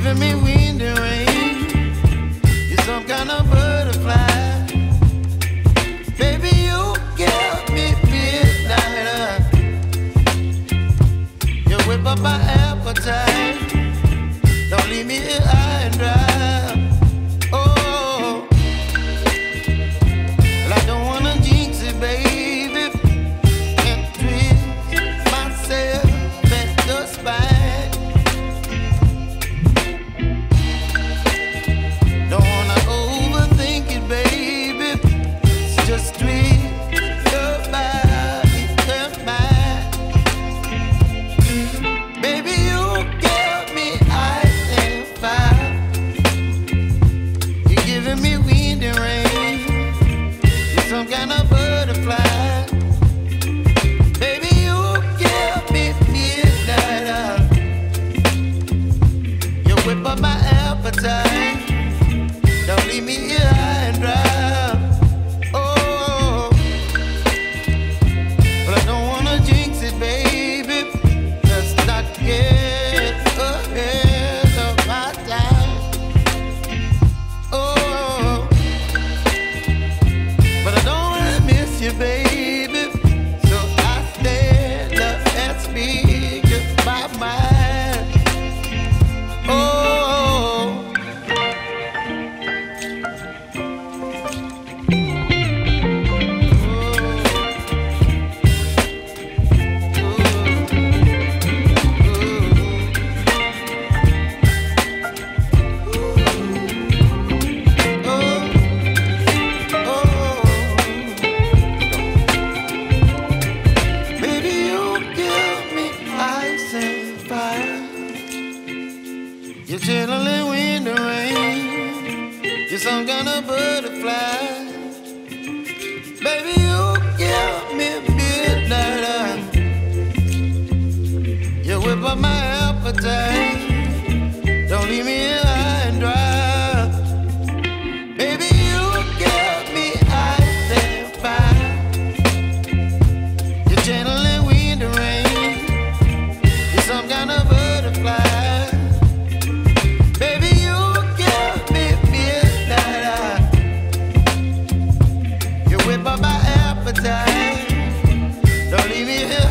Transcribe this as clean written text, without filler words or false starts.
giving me wind and rain. You're some kind of butterfly. Baby, you give me midnight. You whip up my appetite. Don't leave me here high and dry. Oh, well, I don't wanna jinx it, baby, and twist myself at the spine. Don't wanna overthink it, baby. It's just twist your body and mine. Baby, you give me ice and fire. You're giving me wind and rain. You're some kind of butterfly. Baby, you give me midnight. You whip up my appetite. Don't leave me here high and dry. Oh, but I don't wanna jinx it, baby. Let's not get ahead of my time. Oh, but I don't wanna miss you, baby. So I stand up and speak my mind. Oh. Baby, you give me ice and fire. You're chilling wind and rain. You're some kind of butterfly. Baby, you give me midnight. You whip up my appetite. Don't leave me here high and dry. Baby, you give me ice and fire. You're channeling wind and rain. You're some kind of butterfly. Baby, you give me midnight. You whip up my appetite. Don't leave me here